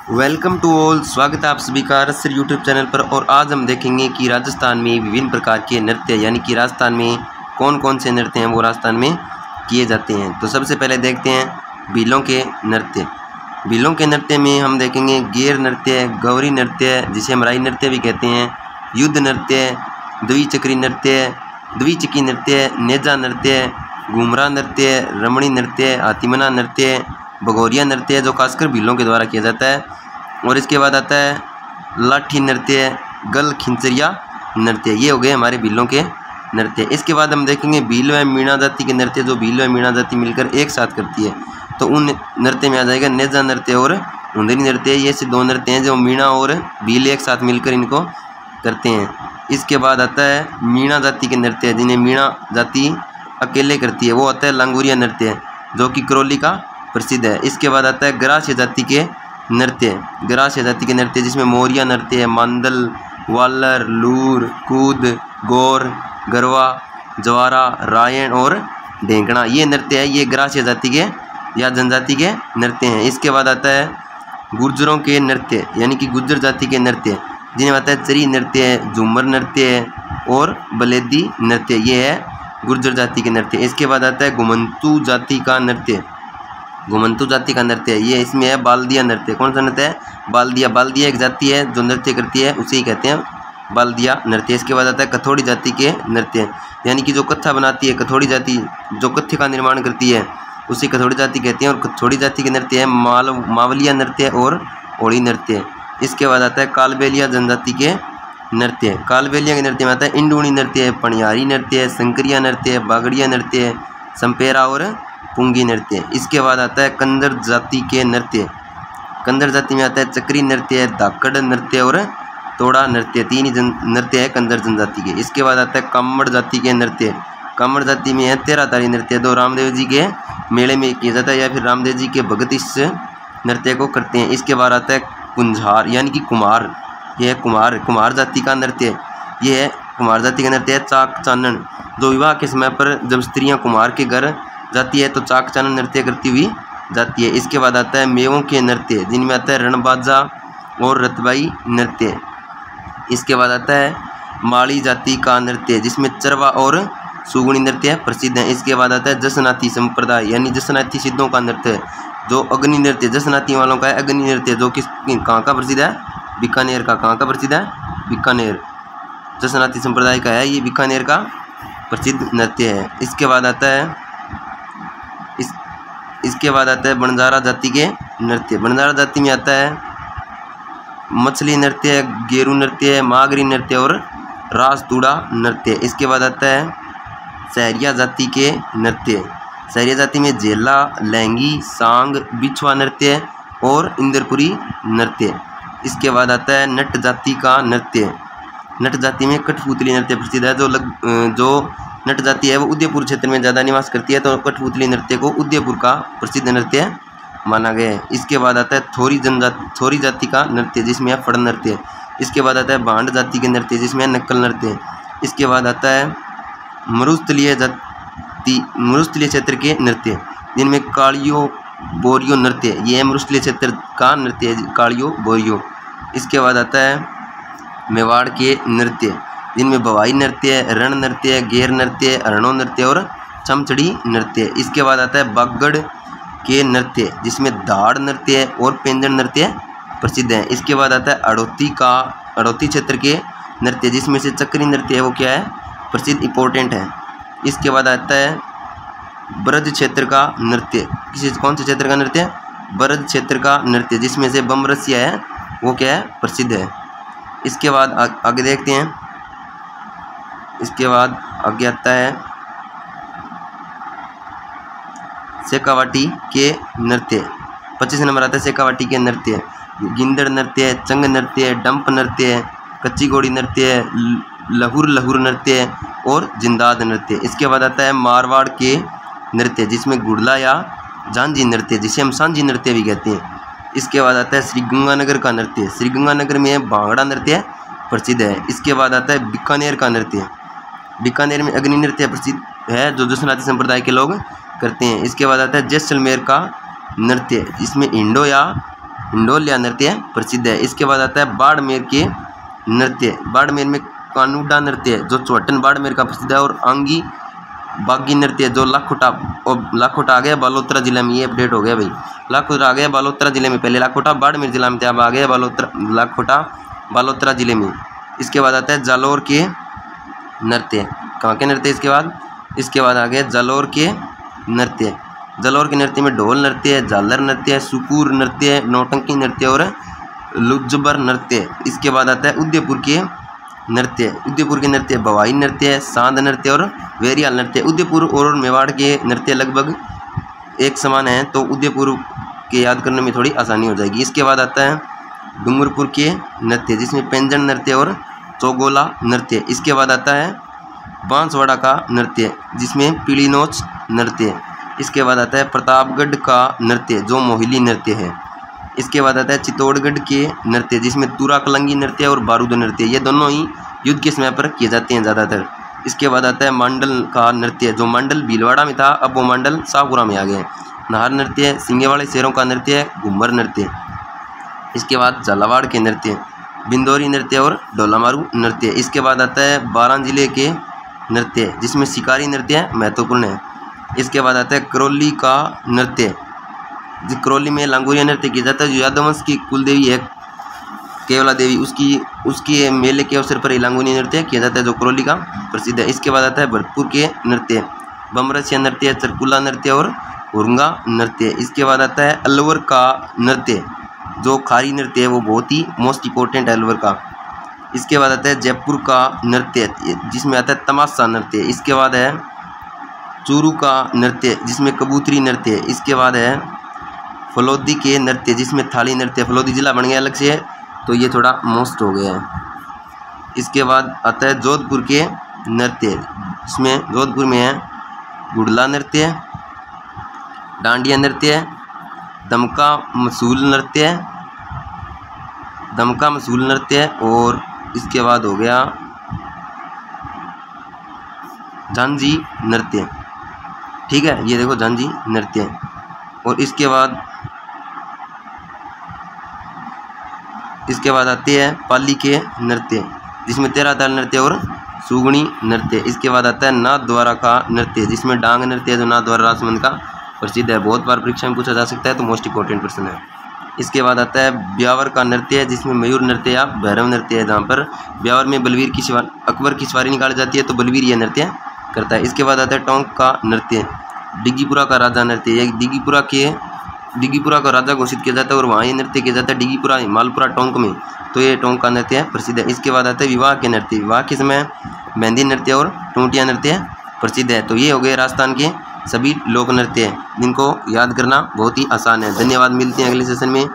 Welcome to all. स्वागत है आप सभी का रसर यूट्यूब चैनल पर। और आज हम देखेंगे कि राजस्थान में विभिन्न प्रकार के नृत्य यानी कि राजस्थान में कौन कौन से नृत्य हैं वो राजस्थान में किए जाते हैं। तो सबसे पहले देखते हैं भीलों के नृत्य। भीलों के नृत्य में हम देखेंगे गेर नृत्य, गौरी नृत्य जिसे हम राई नृत्य भी कहते हैं, युद्ध नृत्य, द्विचक्री नृत्य, द्विचकी नृत्य, नेजा नृत्य, घूमरा नृत्य, रमणी नृत्य, हाथीमना नृत्य, भगोरिया नृत्य जो खासकर भीलों के द्वारा किया जाता है। और इसके बाद आता है लाठी नृत्य, गल खिंचरिया नृत्य। ये हो गए हमारे भीलों के नृत्य। इसके बाद हम देखेंगे भील व मीणा जाति के नृत्य जो भील व मीणा जाति मिलकर एक साथ करती है। तो उन नृत्य में आ जाएगा नेजा नृत्य और हुंदरी नृत्य। ये ऐसे दो नृत्य हैं जो मीणा और भील एक साथ मिलकर इनको करते हैं। इसके बाद आता है मीणा जाति के नृत्य जिन्हें मीणा जाति अकेले करती है, वो आता है लांगुरिया नृत्य जो कि करौली का प्रसिद्ध है। इसके बाद आता है गरासिया जाति के नृत्य, गरासिया जाति के नृत्य जिसमें मोरिया नृत्य, मांदल, वालर, लूर, कूद, गौर, गरवा, जवारा, रायण और ढेंकड़ा ये नृत्य है। ये गरासिया जाति के या जनजाति के नृत्य हैं। इसके बाद आता है गुर्जरों के नृत्य यानी कि गुर्जर जाति के नृत्य जिन्हें आता है चरी नृत्य, झूमर नृत्य और बलेदी नृत्य। ये है गुर्जर जाति के नृत्य। इसके बाद आता है घुमंतू जाति का नृत्य, घुमंतू जाति का नृत्य ये इसमें है बाल्दिया नृत्य। कौन सा नृत्य है? बाल्दिया। बाल्दिया एक जाति है जो नृत्य करती है, उसे ही कहते हैं बाल्दिया नृत्य। इसके बाद आता है कथोड़ी जाति के नृत्य यानी कि जो कत्था बनाती है, कथोड़ी जाति जो कत्थे का निर्माण करती है उसे कथोड़ी जाति कहते हैं। और कथोड़ी जाति के नृत्य है मावलिया नृत्य और ओड़ी नृत्य। इसके बाद आता है कालबेलिया जनजाति के नृत्य। कालबेलिया के नृत्य में आता है इंडूणी नृत्य, पणियारी नृत्य, शंकरिया नृत्य, बागड़िया नृत्य, संपेरा और पुंगी नृत्य। इसके बाद आता है कंदर जाति के नृत्य। कंदर जाति में आता है चक्री नृत्य, धाकड़ नृत्य और तोड़ा नृत्य। तीन ही नृत्य है कंदर जनजाति के। इसके बाद आता है कामड़ जाति के नृत्य। कामड़ जाति में है तेरह तारी नृत्य जो रामदेव जी के मेले में किया जाता है या फिर रामदेव जी के भगत इस नृत्य को करते हैं। इसके बाद आता है कुंझार यानी कि कुमार। यह कुमार जाति का नृत्य। यह है कुमार जाति का नृत्य है चाक चानन जो विवाह के समय पर जब स्त्रियां कुमार के घर जाती है तो चाक चानन नृत्य करती हुई जाती है। इसके बाद आता है मेवों के नृत्य जिनमें आता है रणबाजा और रतबाई नृत्य। इसके बाद आता है माड़ी जाति का नृत्य जिसमें चरवा और सुगुणी नृत्य प्रसिद्ध है। इसके बाद आता है जसनाती संप्रदाय यानी जसनाती सिद्धों का नृत्य जो अग्नि नृत्य जसनाती वालों का है। अग्नि नृत्य जो किस कहाँ का प्रसिद्ध है? बीकानेर का। कहाँ का प्रसिद्ध है? बीकानेर। जसनाती संप्रदाय का है ये, बीकानेर का प्रसिद्ध नृत्य है। इसके बाद आता है इसके बाद आता है बंजारा जाति के नृत्य। बंजारा जाति में आता है मछली नृत्य, गेरू नृत्य, मागरी नृत्य और रासतूड़ा नृत्य। इसके बाद आता है सहरिया जाति के नृत्य। सहरिया जाति में झेला, लहंगी, सांग, बिछुआ नृत्य और इंद्रपुरी नृत्य। इसके बाद आता है नट जाति का नृत्य। नट जाति में कठपुतली नृत्य प्रसिद्ध है। जो नट जाति है वो उदयपुर क्षेत्र में ज़्यादा निवास करती है तो कठपुतली नृत्य को उदयपुर का प्रसिद्ध नृत्य माना गया है। इसके बाद आता है थोरी जाति का नृत्य जिसमें है फड़ नृत्य। इसके बाद आता है भांड जाति के नृत्य जिसमें है नक्कल नृत्य। इसके बाद आता है मरुस्थलीय क्षेत्र के नृत्य जिनमें कालियो बोरियो नृत्य। ये है मरुस्थलीय क्षेत्र का नृत्य कालियो बोरियो। इसके बाद आता है मेवाड़ के नृत्य जिनमें भवाई नृत्य, रण नृत्य, गेर नृत्य, अरणो नृत्य और चमचड़ी नृत्य। इसके बाद आता है बागड़ के नृत्य जिसमें धाड़ नृत्य और पेंजन नृत्य प्रसिद्ध है। इसके बाद आता है अड़ोती क्षेत्र के नृत्य जिसमें से चक्री नृत्य है वो क्या है? प्रसिद्ध इंपॉर्टेंट है। इसके बाद आता है ब्रज क्षेत्र का नृत्य। कौन से क्षेत्र का नृत्य? ब्रज क्षेत्र का नृत्य जिसमें से बमरसिया है वो क्या है? प्रसिद्ध है। इसके बाद आगे देखते हैं। इसके बाद आगे आता है शेखावाटी के नृत्य। 25 नंबर आता है शेखावाटी के नृत्य। गिंदड़ नृत्य, चंग नृत्य, डंप नृत्य, कच्ची घोड़ी नृत्य, लहुर नृत्य और जिंदाद नृत्य। इसके बाद आता है मारवाड़ के नृत्य जिसमें गुड़ला या झांझी नृत्य जिसे हम सांझी नृत्य भी कहते हैं। इसके बाद आता है श्रीगंगानगर का नृत्य। श्रीगंगानगर में भांगड़ा नृत्य प्रसिद्ध है। इसके बाद आता है बीकानेर का नृत्य। बीकानेर में अग्नि नृत्य प्रसिद्ध है जो जसनाती संप्रदाय के लोग करते हैं। इसके बाद आता है जैसलमेर का नृत्य, इसमें इंडो या हिंडोलिया नृत्य प्रसिद्ध है। इसके बाद आता है बाड़मेर के नृत्य। बाड़मेर में कानूडा नृत्य जो चौटन बाड़मेर का प्रसिद्ध है, और आंगी बागी नृत्य जो लाखोटा, और लाखोटा आ गया बालोतरा जिला में, ये अपडेट हो गया भाई। लाखोटा आ गया बालोतरा जिले में, पहले लाखोटा बाड़मेर जिला में था, अब आ गया लाखोटा बालोतरा जिले में। इसके बाद आता है जालोर के नृत्य। कहाँ के नृत्य? इसके बाद आ गया जालोर के नृत्य। जालोर के नृत्य में ढोल नृत्य, झालर नृत्य, सुकूर नृत्य, नौटंकी नृत्य और लुज्जबर नृत्य। इसके बाद आता है उदयपुर के नृत्य। उदयपुर के नृत्य भवाई नृत्य, सांद नृत्य और वेरियाल नृत्य। उदयपुर और मेवाड़ के नृत्य लगभग एक समान है, तो उदयपुर के याद करने में थोड़ी आसानी हो जाएगी। इसके बाद आता है डूंगरपुर के नृत्य जिसमें पेंजन नृत्य और चौगोला नृत्य। इसके बाद आता है बांसवाड़ा का नृत्य जिसमें पीली नोच नृत्य। इसके बाद आता है प्रतापगढ़ का नृत्य जो मोहिली नृत्य है। इसके बाद आता है चित्तौड़गढ़ के नृत्य जिसमें तुरा कलंगी नृत्य और बारूद नृत्य, ये दोनों ही युद्ध के समय पर किए जाते हैं ज़्यादातर। इसके बाद आता है मांडल का नृत्य जो मांडल भीलवाड़ा में था, अब वो मांडल शाहपुरा में आ गया। नाहर नृत्य, सिंगे वाले शेरों का नृत्य, घूमर नृत्य। इसके बाद झालावाड़ के नृत्य, बिंदौरी नृत्य और ढोलामारू नृत्य। इसके बाद आता है बारां जिले के नृत्य जिसमें शिकारी नृत्य महत्वपूर्ण है। इसके बाद आता है करौली का नृत्य, जिस करौली में लांगुरिया नृत्य किया जाता है, जो यादव वंश की कुलदेवी है केवला देवी, उसकी मेले के अवसर पर लांगुरिया नृत्य किया जाता है जो करौली का प्रसिद्ध है। इसके बाद आता है भरतपुर के नृत्य, बमरसिया नृत्य, चरकुला नृत्य और हुरंगा नृत्य। इसके बाद आता है अलवर का नृत्य जो खारी नृत्य है, वो बहुत ही मोस्ट इम्पोर्टेंट है अलवर का। इसके बाद आता है जयपुर का नृत्य जिसमें आता है तमाशा नृत्य। इसके बाद है चूरू का नृत्य जिसमें कबूतरी नृत्य। इसके बाद है फलोदी के नृत्य जिसमें थाली नृत्य, फलोदी जिला बन गया अलग से, तो ये थोड़ा मोस्ट हो गया है। इसके बाद आता है जोधपुर के नृत्य जिसमें जोधपुर में है गुड़ला नृत्य, डांडिया नृत्य, दमका मसूल नृत्य, और इसके बाद हो गया झांझी नृत्य। ठीक है, ये देखो झांझी नृत्य। और इसके बाद आते हैं पाली के नृत्य जिसमें तेरह ताल नृत्य और सुगुणी नृत्य। इसके बाद आता है नाथद्वारा का नृत्य जिसमें डांग नृत्य जो नाथद्वारा राजमंद का प्रसिद्ध है, बहुत बार परीक्षा में पूछा जा सकता है, तो मोस्ट इंपॉर्टेंट प्रश्न है। इसके बाद आता है ब्यावर का नृत्य जिसमें मयूर नृत्य या भैरव नृत्य है, जहाँ पर ब्यावर में अकबर की सवारी निकाली जाती है, तो बलवीर यह नृत्य करता है। इसके बाद आता है टोंक का नृत्य, डिग्गीपुरा का राजा नृत्य, यह डिग्गीपुरा का राजा घोषित किया जाता है और वहाँ ये नृत्य किया जाता है डिग्गीपुरा हिमालपुरा टोंक में, तो ये टोंक का नृत्य प्रसिद्ध है। इसके बाद आता है विवाह के नृत्य, विवाह के समय मेहंदी नृत्य और टूंटिया नृत्य प्रसिद्ध है। तो ये हो गए राजस्थान के सभी लोक नृत्य, जिनको याद करना बहुत ही आसान है। धन्यवाद, मिलते हैं अगले सेशन में।